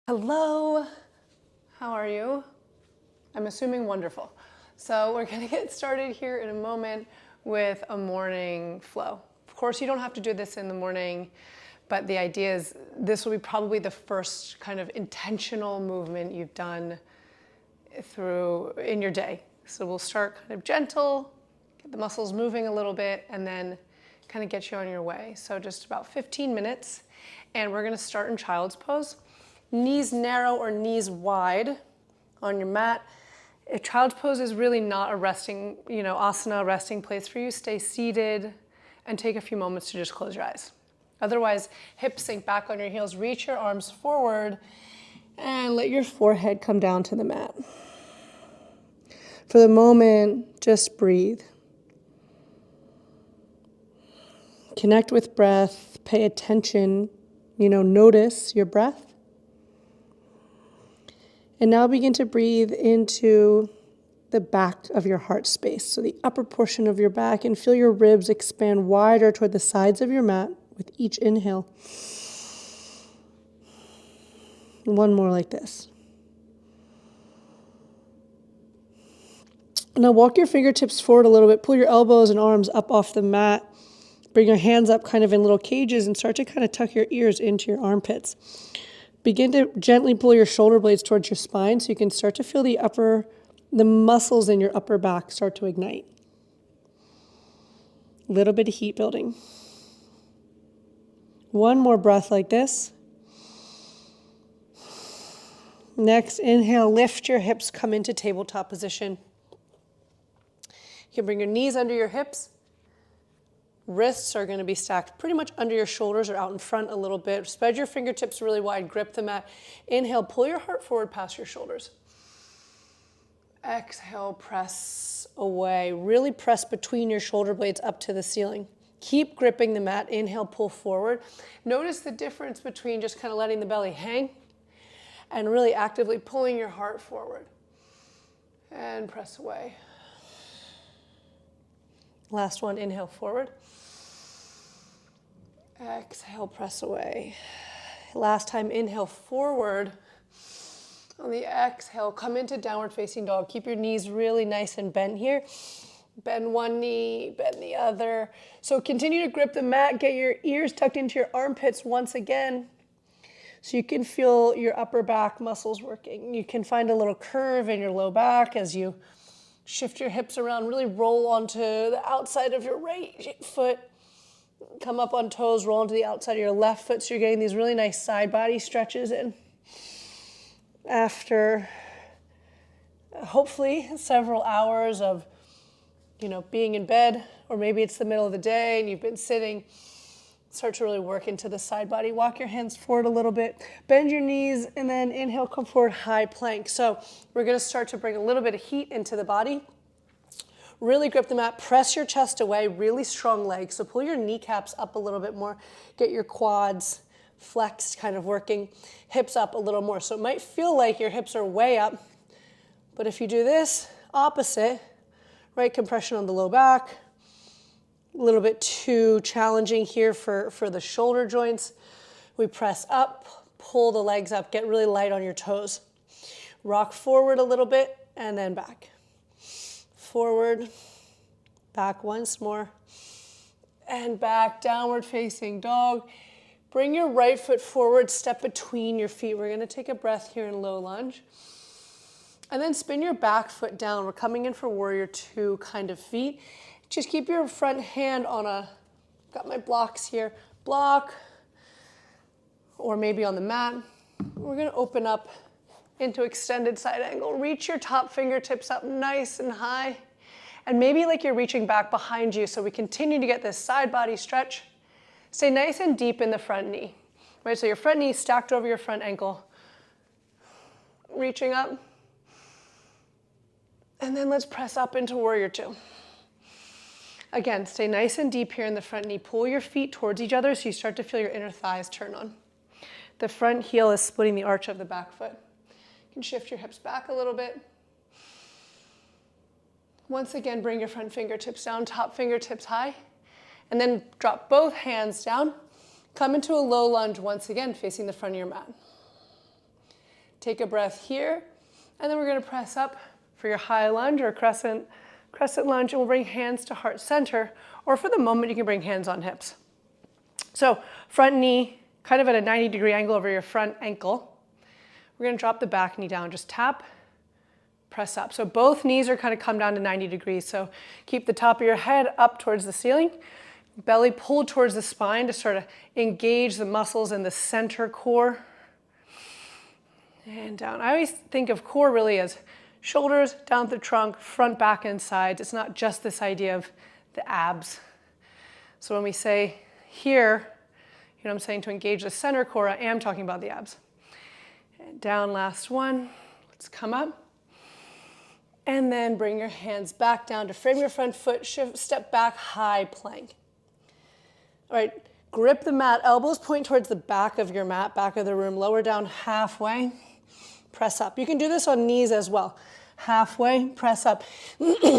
Hello, how are you? I'm assuming wonderful. So we're gonna get started here in a moment with a morning flow. Of course, you don't have to do this in the morning, but the idea is this will be probably the first kind of intentional movement you've done in your day. So we'll start kind of gentle, get the muscles moving a little bit, and then kind of get you on your way. So just about 15 minutes, and we're gonna start in child's pose. Knees narrow or knees wide on your mat. If child's pose is really not a resting, asana, resting place for you, stay seated and take a few moments to just close your eyes. Otherwise, hips sink back on your heels, reach your arms forward, and let your forehead come down to the mat. For the moment, just breathe. Connect with breath, pay attention, notice your breath. And now begin to breathe into the back of your heart space, so the upper portion of your back, and feel your ribs expand wider toward the sides of your mat with each inhale. One more like this. Now walk your fingertips forward a little bit, pull your elbows and arms up off the mat, bring your hands up kind of in little cages and start to kind of tuck your ears into your armpits. Begin to gently pull your shoulder blades towards your spine so you can start to feel the muscles in your upper back start to ignite. A little bit of heat building. One more breath like this. Next, inhale, lift your hips, come into tabletop position. You can bring your knees under your hips. Wrists are going to be stacked pretty much under your shoulders or out in front a little bit. Spread your fingertips really wide, grip the mat. Inhale, pull your heart forward past your shoulders. Exhale, press away. Really press between your shoulder blades up to the ceiling. Keep gripping the mat. Inhale, pull forward. Notice the difference between just kind of letting the belly hang and really actively pulling your heart forward. And press away. Last one, inhale forward. Exhale, press away. Last time, inhale forward. On the exhale, come into downward facing dog. Keep your knees really nice and bent here. Bend one knee, bend the other. So continue to grip the mat, get your ears tucked into your armpits once again. So you can feel your upper back muscles working. You can find a little curve in your low back as you shift your hips around, really roll onto the outside of your right foot. Come up on toes, roll onto the outside of your left foot. So you're getting these really nice side body stretches in. After hopefully several hours of, being in bed, or maybe it's the middle of the day and you've been sitting, start to really work into the side body. Walk your hands forward a little bit, bend your knees, and then inhale, come forward, high plank. So we're going to start to bring a little bit of heat into the body. Really grip the mat, press your chest away, really strong legs. So pull your kneecaps up a little bit more, get your quads flexed, kind of working, hips up a little more. So it might feel like your hips are way up, but if you do this, opposite, right, compression on the low back, a little bit too challenging here for the shoulder joints. We press up, pull the legs up, get really light on your toes. Rock forward a little bit and then back. Forward, back once more, and back, downward facing dog. Bring your right foot forward, step between your feet. We're going to take a breath here in low lunge. And then spin your back foot down. We're coming in for warrior two kind of feet. Just keep your front hand got my blocks here, block, or maybe on the mat. We're going to open up into extended side angle. Reach your top fingertips up nice and high. And maybe like you're reaching back behind you, so we continue to get this side body stretch. Stay nice and deep in the front knee. Right, so your front knee stacked over your front ankle. Reaching up. And then let's press up into warrior two. Again, stay nice and deep here in the front knee. Pull your feet towards each other so you start to feel your inner thighs turn on. The front heel is splitting the arch of the back foot. You can shift your hips back a little bit. Once again, bring your front fingertips down, top fingertips high, and then drop both hands down. Come into a low lunge once again, facing the front of your mat. Take a breath here, and then we're going to press up for your high lunge or crescent lunge, and we'll bring hands to heart center, or for the moment, you can bring hands on hips. So front knee, kind of at a 90-degree angle over your front ankle. We're going to drop the back knee down, just tap, press up. So both knees are kind of come down to 90 degrees. So keep the top of your head up towards the ceiling, belly pulled towards the spine to sort of engage the muscles in the center core. And down. I always think of core really as shoulders, down the trunk, front, back, and sides. It's not just this idea of the abs. So when we say here, you know what I'm saying, to engage the center core, I am talking about the abs. And down, last one. Let's come up. And then bring your hands back down to frame your front foot, shift, step back, high plank. All right, grip the mat, elbows point towards the back of your mat, back of the room, lower down halfway, press up. You can do this on knees as well. Halfway, press up.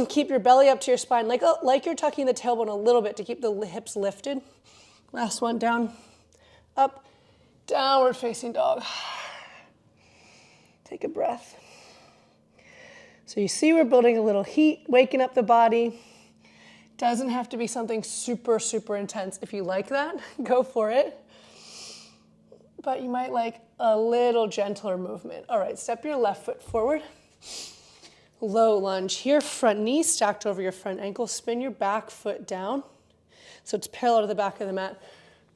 Keep your belly up to your spine, like you're tucking the tailbone a little bit to keep the hips lifted. Last one, down, up, downward facing dog. Take a breath. So you see we're building a little heat, waking up the body. Doesn't have to be something super, super intense. If you like that, go for it. But you might like a little gentler movement. All right, step your left foot forward. Low lunge here, front knee stacked over your front ankle. Spin your back foot down so it's parallel to the back of the mat.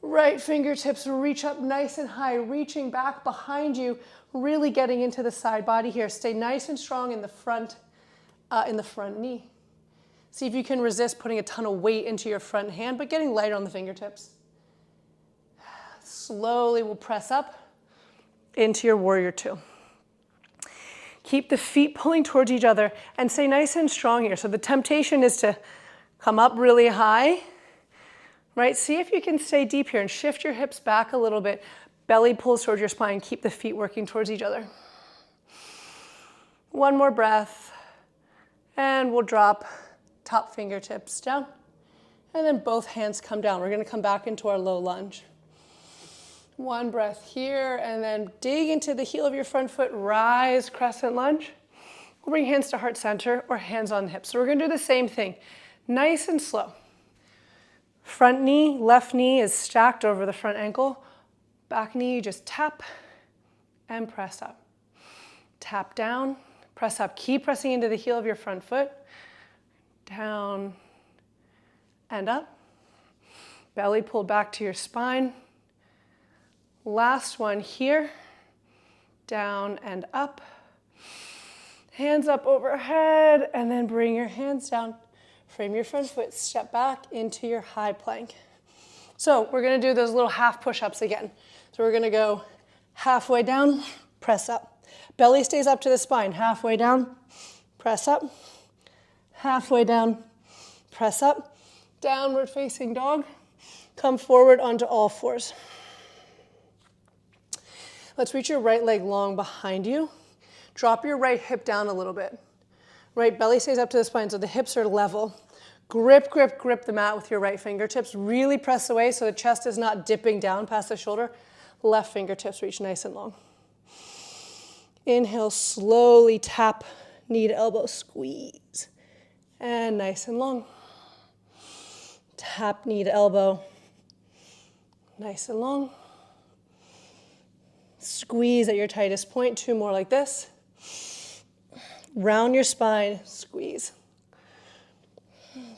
Right fingertips reach up nice and high, reaching back behind you, really getting into the side body here. Stay nice and strong in the front knee. See if you can resist putting a ton of weight into your front hand, but getting lighter on the fingertips. Slowly we'll press up into your warrior two. Keep the feet pulling towards each other and stay nice and strong here. So the temptation is to come up really high, right? See if you can stay deep here and shift your hips back a little bit. Belly pulls towards your spine. Keep the feet working towards each other. One more breath. And we'll drop top fingertips down. And then both hands come down. We're going to come back into our low lunge. One breath here, and then dig into the heel of your front foot. Rise, crescent lunge. We'll bring hands to heart center or hands on the hips. So we're going to do the same thing. Nice and slow. Front knee, left knee is stacked over the front ankle. Back knee, just tap and press up. Tap down, press up. Keep pressing into the heel of your front foot. Down and up. Belly pulled back to your spine. Last one here. Down and up. Hands up overhead, and then bring your hands down. Frame your front foot, step back into your high plank. So we're going to do those little half push-ups again. So we're going to go halfway down, press up. Belly stays up to the spine. Halfway down, press up. Halfway down, press up. Downward facing dog. Come forward onto all fours. Let's reach your right leg long behind you. Drop your right hip down a little bit. Right belly stays up to the spine so the hips are level. Grip, grip, grip the mat with your right fingertips. Really press away so the chest is not dipping down past the shoulder. Left fingertips reach nice and long. Inhale, slowly tap knee to elbow, squeeze. And nice and long. Tap knee to elbow, nice and long. Squeeze at your tightest point, two more like this. Round your spine, squeeze.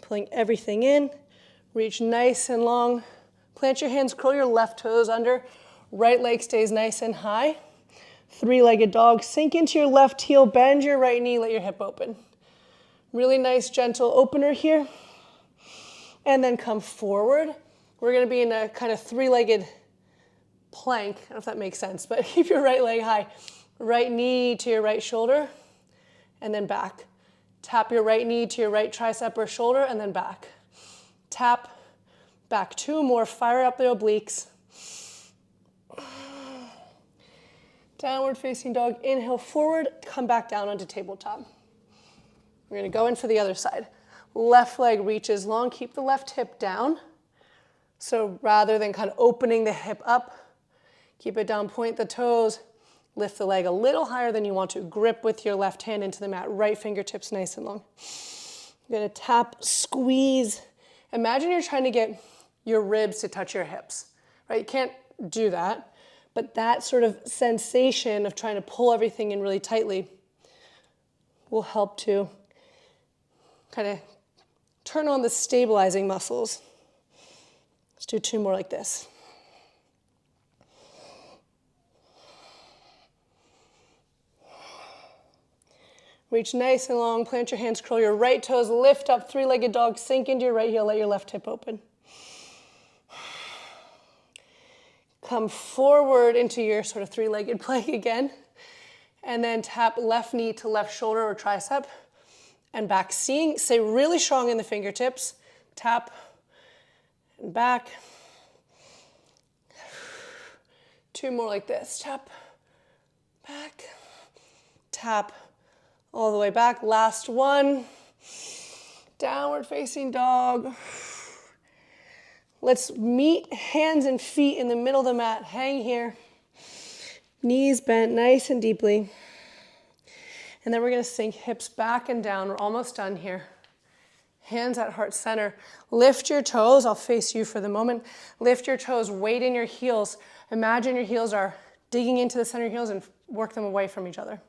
Pulling everything in, reach nice and long. Plant your hands, curl your left toes under. Right leg stays nice and high. Three-legged dog, sink into your left heel, bend your right knee, let your hip open. Really nice, gentle opener here. And then come forward. We're gonna be in a kind of three-legged plank. I don't know if that makes sense, but keep your right leg high. Right knee to your right shoulder, and then back. Tap your right knee to your right tricep or shoulder, and then back. Tap, back. Two more, fire up the obliques. Downward facing dog, inhale forward, come back down onto tabletop. We're gonna go in for the other side. Left leg reaches long, keep the left hip down. So rather than kind of opening the hip up, keep it down, point the toes, Lift the leg a little higher than you want to. Grip with your left hand into the mat. Right fingertips nice and long. You're going to tap, squeeze. Imagine you're trying to get your ribs to touch your hips, right? You can't do that, but that sort of sensation of trying to pull everything in really tightly will help to kind of turn on the stabilizing muscles. Let's do 2 more like this. Reach nice and long, plant your hands, curl your right toes, lift up, 3-legged dog, sink into your right heel, let your left hip open. Come forward into your sort of 3-legged plank again, and then tap left knee to left shoulder or tricep, and back. Stay really strong in the fingertips, tap, and back. 2 more like this, tap, back, tap, all the way back. Last one. Downward facing dog. Let's meet hands and feet in the middle of the mat. Hang here. Knees bent nice and deeply. And then we're going to sink hips back and down. We're almost done here. Hands at heart center. Lift your toes. I'll face you for the moment. Lift your toes. Weight in your heels. Imagine your heels are digging into the center of your heels and work them away from each other.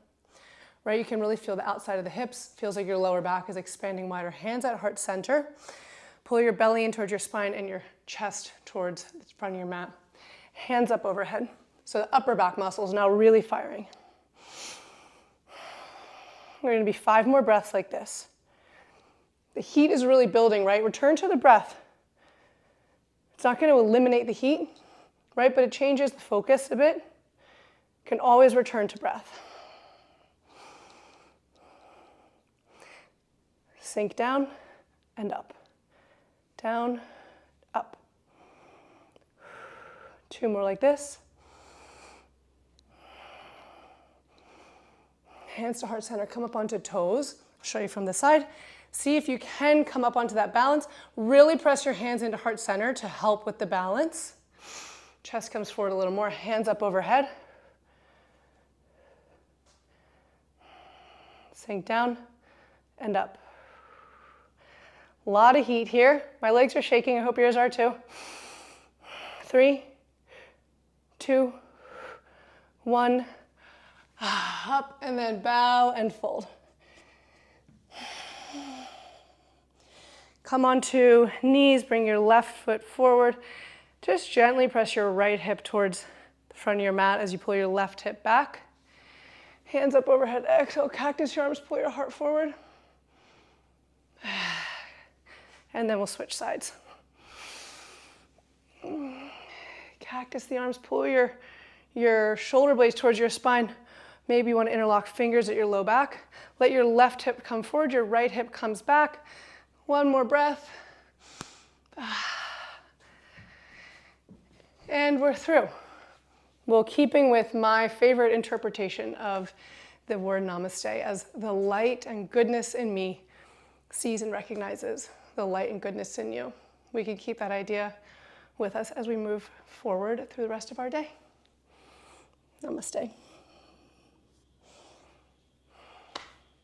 Right, you can really feel the outside of the hips. Feels like your lower back is expanding wider. Hands at heart center. Pull your belly in towards your spine and your chest towards the front of your mat. Hands up overhead. So the upper back muscles now really firing. We're going to be 5 more breaths like this. The heat is really building, right? Return to the breath. It's not going to eliminate the heat, right? But it changes the focus a bit. You can always return to breath. Sink down and up. Down, up. 2 more like this. Hands to heart center, come up onto toes. I'll show you from the side. See if you can come up onto that balance. Really press your hands into heart center to help with the balance. Chest comes forward a little more, hands up overhead. Sink down and up. A lot of heat here. My legs are shaking. I hope yours are too. 3, 2, 1. Up and then bow and fold. Come onto knees. Bring your left foot forward. Just gently press your right hip towards the front of your mat as you pull your left hip back. Hands up overhead. Exhale. Cactus your arms. Pull your heart forward. And then we'll switch sides. Cactus the arms, pull your shoulder blades towards your spine. Maybe you want to interlock fingers at your low back. Let your left hip come forward, your right hip comes back. 1 more breath. And we're through. Well, keeping with my favorite interpretation of the word namaste as the light and goodness in me sees and recognizes the light and goodness in you. We can keep that idea with us as we move forward through the rest of our day. Namaste.